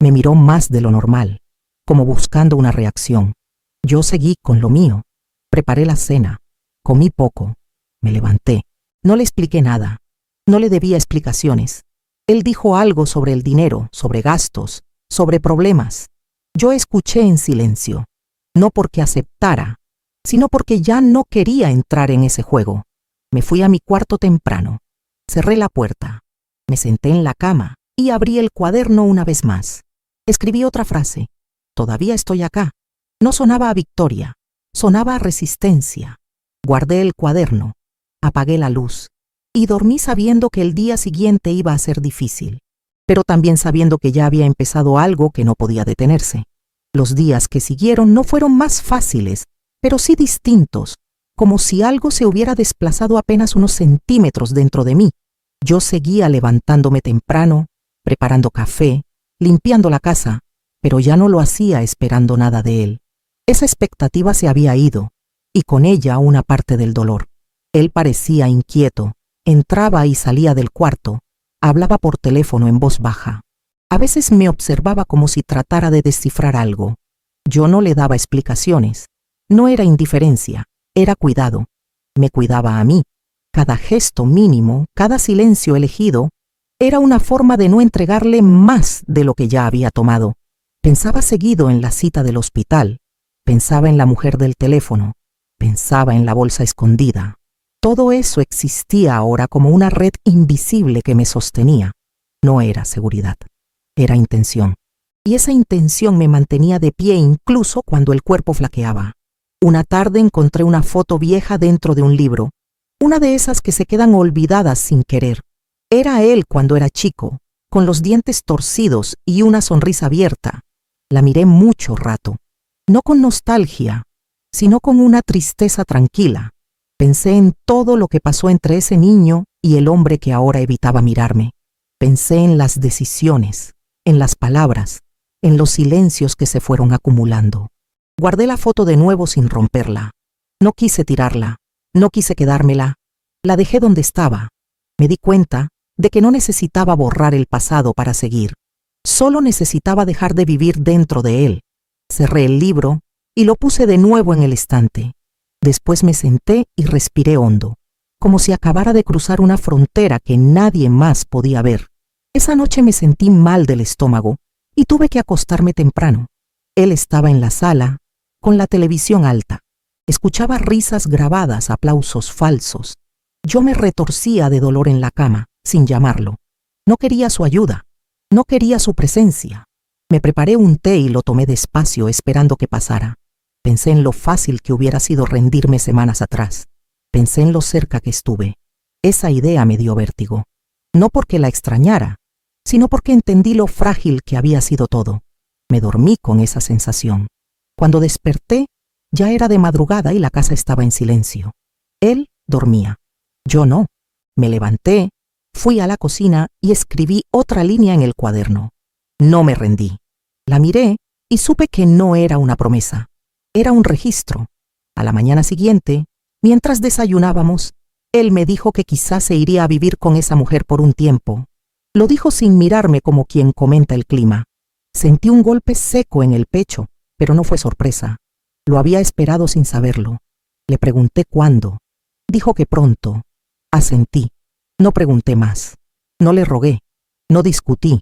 [SPEAKER 1] Me miró más de lo normal, como buscando una reacción. Yo seguí con lo mío. Preparé la cena. Comí poco. Me levanté. No le expliqué nada. No le debía explicaciones. Él dijo algo sobre el dinero, sobre gastos, sobre problemas. Yo escuché en silencio, no porque aceptara, sino porque ya no quería entrar en ese juego. Me fui a mi cuarto temprano. Cerré la puerta. Me senté en la cama y abrí el cuaderno una vez más. Escribí otra frase. Todavía estoy acá. No sonaba a victoria, sonaba a resistencia. Guardé el cuaderno. Apagué la luz y dormí sabiendo que el día siguiente iba a ser difícil, pero también sabiendo que ya había empezado algo que no podía detenerse. Los días que siguieron no fueron más fáciles, pero sí distintos, como si algo se hubiera desplazado apenas unos centímetros dentro de mí. Yo seguía levantándome temprano, preparando café, limpiando la casa, pero ya no lo hacía esperando nada de él. Esa expectativa se había ido, y con ella una parte del dolor. Él parecía inquieto, entraba y salía del cuarto, hablaba por teléfono en voz baja. A veces me observaba como si tratara de descifrar algo. Yo no le daba explicaciones. No era indiferencia, era cuidado. Me cuidaba a mí. Cada gesto mínimo, cada silencio elegido, era una forma de no entregarle más de lo que ya había tomado. Pensaba seguido en la cita del hospital, pensaba en la mujer del teléfono, pensaba en la bolsa escondida. Todo eso existía ahora como una red invisible que me sostenía. No era seguridad, era intención. Y esa intención me mantenía de pie incluso cuando el cuerpo flaqueaba. Una tarde encontré una foto vieja dentro de un libro, una de esas que se quedan olvidadas sin querer. Era él cuando era chico, con los dientes torcidos y una sonrisa abierta. La miré mucho rato, no con nostalgia, sino con una tristeza tranquila. Pensé en todo lo que pasó entre ese niño y el hombre que ahora evitaba mirarme. Pensé en las decisiones, en las palabras, en los silencios que se fueron acumulando. Guardé la foto de nuevo sin romperla. No quise tirarla, no quise quedármela. La dejé donde estaba. Me di cuenta de que no necesitaba borrar el pasado para seguir. Solo necesitaba dejar de vivir dentro de él. Cerré el libro y lo puse de nuevo en el estante. Después me senté y respiré hondo, como si acabara de cruzar una frontera que nadie más podía ver. Esa noche me sentí mal del estómago y tuve que acostarme temprano. Él estaba en la sala, con la televisión alta. Escuchaba risas grabadas, aplausos falsos. Yo me retorcía de dolor en la cama, sin llamarlo. No quería su ayuda, no quería su presencia. Me preparé un té y lo tomé despacio esperando que pasara. Pensé en lo fácil que hubiera sido rendirme semanas atrás. Pensé en lo cerca que estuve. Esa idea me dio vértigo. No porque la extrañara, sino porque entendí lo frágil que había sido todo. Me dormí con esa sensación. Cuando desperté, ya era de madrugada y la casa estaba en silencio. Él dormía. Yo no. Me levanté, fui a la cocina y escribí otra línea en el cuaderno. No me rendí. La miré y supe que no era una promesa. Era un registro. A la mañana siguiente, mientras desayunábamos, él me dijo que quizás se iría a vivir con esa mujer por un tiempo. Lo dijo sin mirarme como quien comenta el clima. Sentí un golpe seco en el pecho, pero no fue sorpresa. Lo había esperado sin saberlo. Le pregunté cuándo. Dijo que pronto. Asentí. No pregunté más. No le rogué. No discutí.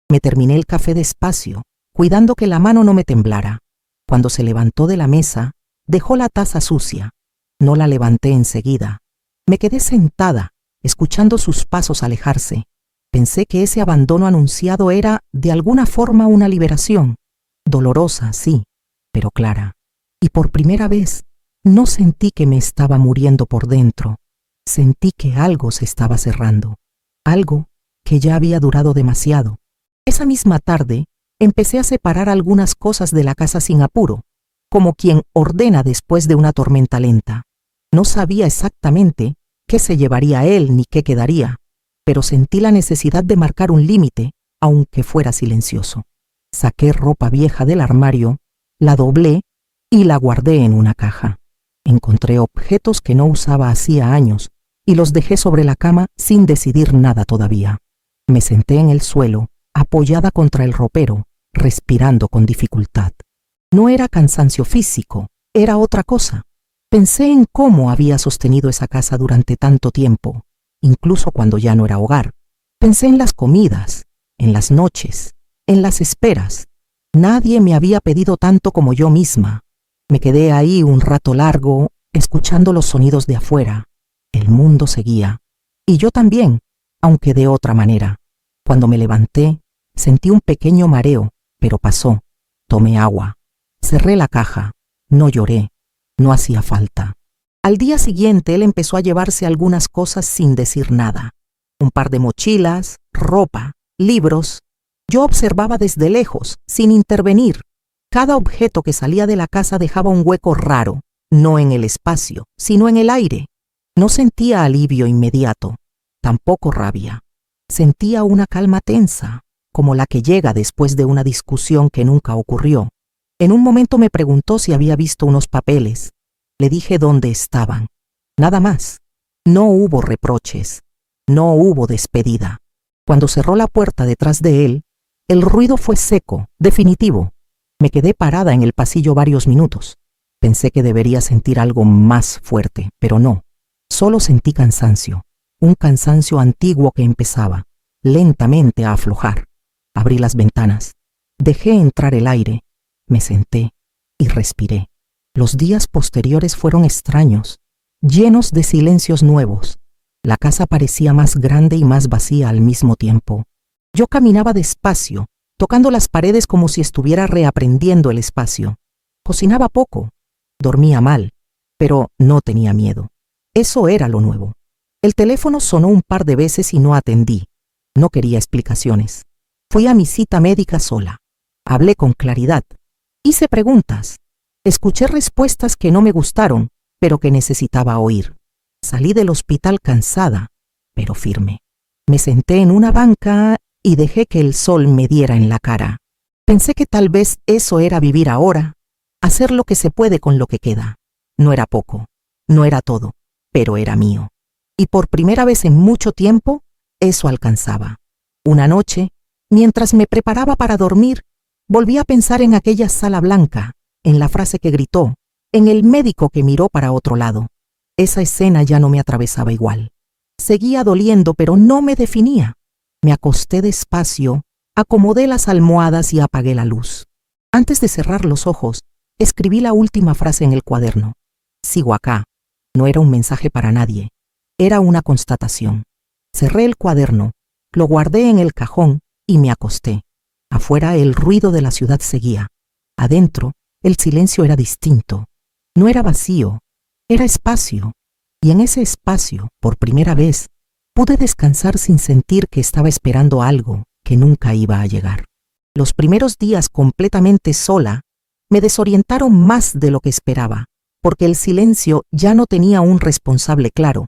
[SPEAKER 1] Me terminé el café despacio, cuidando que la mano no me temblara. Cuando se levantó de la mesa, dejó la taza sucia. No la levanté enseguida. Me quedé sentada, escuchando sus pasos alejarse. Pensé que ese abandono anunciado era, de alguna forma, una liberación. Dolorosa, sí, pero clara. Y por primera vez, no sentí que me estaba muriendo por dentro. Sentí que algo se estaba cerrando. Algo que ya había durado demasiado. Esa misma tarde, empecé a separar algunas cosas de la casa sin apuro, como quien ordena después de una tormenta lenta. No sabía exactamente qué se llevaría él ni qué quedaría, pero sentí la necesidad de marcar un límite, aunque fuera silencioso. Saqué ropa vieja del armario, la doblé y la guardé en una caja. Encontré objetos que no usaba hacía años y los dejé sobre la cama sin decidir nada todavía. Me senté en el suelo, apoyada contra el ropero, respirando con dificultad. No era cansancio físico, era otra cosa. Pensé en cómo había sostenido esa casa durante tanto tiempo, incluso cuando ya no era hogar. Pensé en las comidas, en las noches, en las esperas. Nadie me había pedido tanto como yo misma. Me quedé ahí un rato largo, escuchando los sonidos de afuera. El mundo seguía. Y yo también, aunque de otra manera. Cuando me levanté, sentí un pequeño mareo, pero pasó. Tomé agua. Cerré la caja. No lloré. No hacía falta. Al día siguiente él empezó a llevarse algunas cosas sin decir nada. Un par de mochilas, ropa, libros. Yo observaba desde lejos, sin intervenir. Cada objeto que salía de la casa dejaba un hueco raro, no en el espacio, sino en el aire. No sentía alivio inmediato, tampoco rabia. Sentía una calma tensa, como la que llega después de una discusión que nunca ocurrió. En un momento me preguntó si había visto unos papeles. Le dije dónde estaban. Nada más. No hubo reproches. No hubo despedida. Cuando cerró la puerta detrás de él, el ruido fue seco, definitivo. Me quedé parada en el pasillo varios minutos. Pensé que debería sentir algo más fuerte, pero no. Solo sentí cansancio. Un cansancio antiguo que empezaba, lentamente, a aflojar. Abrí las ventanas. Dejé entrar el aire. Me senté y respiré. Los días posteriores fueron extraños, llenos de silencios nuevos. La casa parecía más grande y más vacía al mismo tiempo. Yo caminaba despacio, tocando las paredes como si estuviera reaprendiendo el espacio. Cocinaba poco, dormía mal, pero no tenía miedo. Eso era lo nuevo. El teléfono sonó un par de veces y no atendí. No quería explicaciones. Fui a mi cita médica sola. Hablé con claridad. Hice preguntas. Escuché respuestas que no me gustaron, pero que necesitaba oír. Salí del hospital cansada, pero firme. Me senté en una banca y dejé que el sol me diera en la cara. Pensé que tal vez eso era vivir ahora, hacer lo que se puede con lo que queda. No era poco, no era todo, pero era mío. Y por primera vez en mucho tiempo, eso alcanzaba. Una noche, mientras me preparaba para dormir, volví a pensar en aquella sala blanca, en la frase que gritó, en el médico que miró para otro lado. Esa escena ya no me atravesaba igual. Seguía doliendo, pero no me definía. Me acosté despacio, acomodé las almohadas y apagué la luz. Antes de cerrar los ojos, escribí la última frase en el cuaderno. Sigo acá. No era un mensaje para nadie. Era una constatación. Cerré el cuaderno, Lo guardé en el cajón y me acosté. Afuera el ruido de la ciudad seguía. Adentro el silencio era distinto. No era vacío, era espacio. Y en ese espacio, por primera vez, pude descansar sin sentir que estaba esperando algo que nunca iba a llegar. Los primeros días completamente sola me desorientaron más de lo que esperaba, porque el silencio ya no tenía un responsable claro.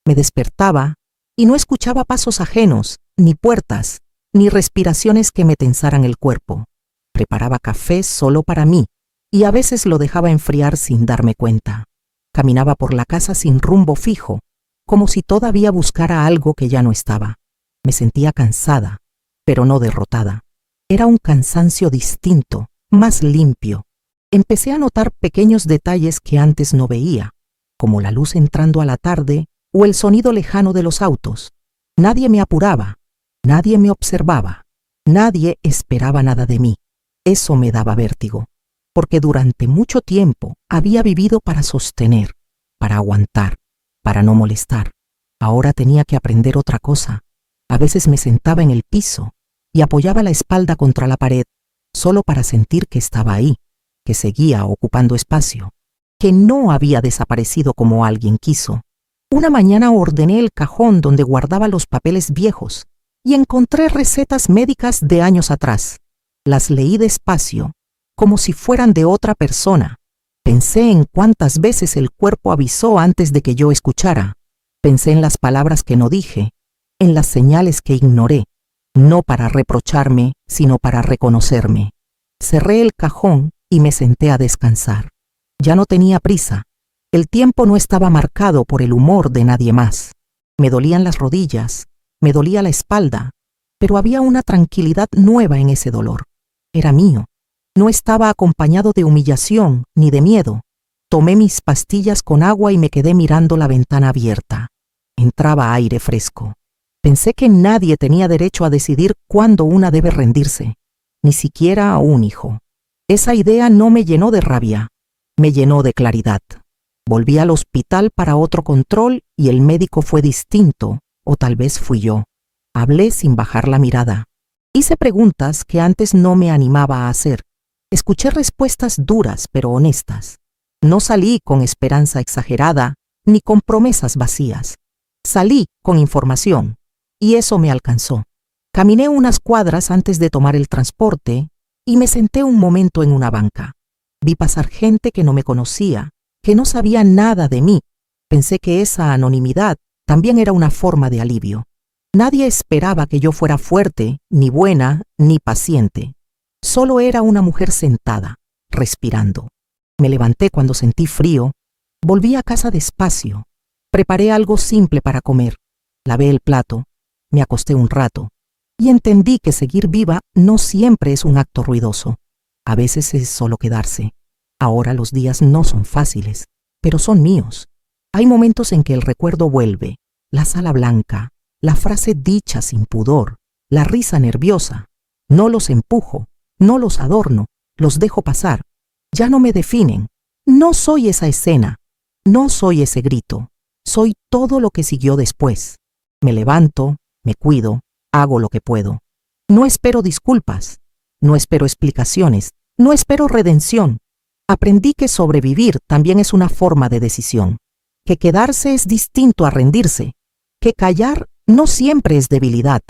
[SPEAKER 1] Me despertaba y no escuchaba pasos ajenos, ni puertas, ni respiraciones que me tensaran el cuerpo. Preparaba café solo para mí y a veces lo dejaba enfriar sin darme cuenta. Caminaba por la casa sin rumbo fijo, como si todavía buscara algo que ya no estaba. Me sentía cansada, pero no derrotada. Era un cansancio distinto, más limpio. Empecé a notar pequeños detalles que antes no veía, como la luz entrando a la tarde o el sonido lejano de los autos. Nadie me apuraba, nadie me observaba, nadie esperaba nada de mí. Eso me daba vértigo, porque durante mucho tiempo había vivido para sostener, para aguantar, para no molestar. Ahora tenía que aprender otra cosa. A veces me sentaba en el piso y apoyaba la espalda contra la pared, solo para sentir que estaba ahí, que seguía ocupando espacio, que no había desaparecido como alguien quiso. Una mañana ordené el cajón donde guardaba los papeles viejos y encontré recetas médicas de años atrás. Las leí despacio, como si fueran de otra persona. Pensé en cuántas veces el cuerpo avisó antes de que yo escuchara. Pensé en las palabras que no dije, en las señales que ignoré, no para reprocharme, sino para reconocerme. Cerré el cajón y me senté a descansar. Ya no tenía prisa. El tiempo no estaba marcado por el humor de nadie más. Me dolían las rodillas, me dolía la espalda, pero había una tranquilidad nueva en ese dolor. Era mío. No estaba acompañado de humillación ni de miedo. Tomé mis pastillas con agua y me quedé mirando la ventana abierta. Entraba aire fresco. Pensé que nadie tenía derecho a decidir cuándo una debe rendirse, ni siquiera a un hijo. Esa idea no me llenó de rabia, me llenó de claridad. Volví al hospital para otro control y el médico fue distinto, o tal vez fui yo. Hablé sin bajar la mirada. Hice preguntas que antes no me animaba a hacer. Escuché respuestas duras pero honestas. No salí con esperanza exagerada ni con promesas vacías. Salí con información y eso me alcanzó. Caminé unas cuadras antes de tomar el transporte y me senté un momento en una banca. Vi pasar gente que no me conocía, que no sabía nada de mí. Pensé que esa anonimidad también era una forma de alivio. Nadie esperaba que yo fuera fuerte, ni buena, ni paciente. Solo era una mujer sentada, respirando. Me levanté cuando sentí frío. Volví a casa despacio. Preparé algo simple para comer. Lavé el plato. Me acosté un rato. Y entendí que seguir viva no siempre es un acto ruidoso. A veces es solo quedarse. Ahora los días no son fáciles, pero son míos. Hay momentos en que el recuerdo vuelve. La sala blanca, la frase dicha sin pudor, la risa nerviosa. No los empujo, no los adorno, los dejo pasar. Ya no me definen. No soy esa escena, no soy ese grito. Soy todo lo que siguió después. Me levanto, me cuido, hago lo que puedo. No espero disculpas, no espero explicaciones, no espero redención. Aprendí que sobrevivir también es una forma de decisión, que quedarse es distinto a rendirse, que callar no siempre es debilidad,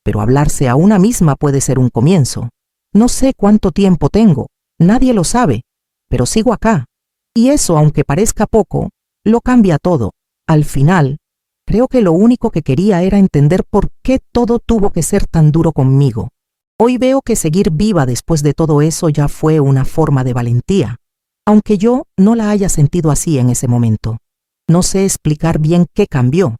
[SPEAKER 1] pero hablarse a una misma puede ser un comienzo. No sé cuánto tiempo tengo, nadie lo sabe, pero sigo acá. Y eso, aunque parezca poco, lo cambia todo. Al final, creo que lo único que quería era entender por qué todo tuvo que ser tan duro conmigo. Hoy veo que seguir viva después de todo eso ya fue una forma de valentía, aunque yo no la haya sentido así en ese momento. No sé explicar bien qué cambió,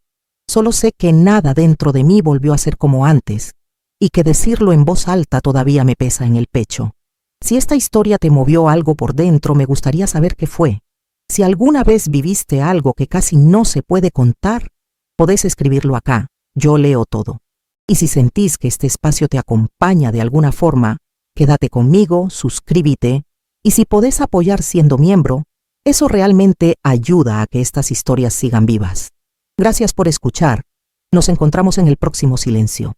[SPEAKER 1] solo sé que nada dentro de mí volvió a ser como antes, y que decirlo en voz alta todavía me pesa en el pecho. Si esta historia te movió algo por dentro, me gustaría saber qué fue. Si alguna vez viviste algo que casi no se puede contar, podés escribirlo acá, yo leo todo. Y si sentís que este espacio te acompaña de alguna forma, quédate conmigo, suscríbete, y si podés apoyar siendo miembro, eso realmente ayuda a que estas historias sigan vivas. Gracias por escuchar. Nos encontramos en el próximo silencio.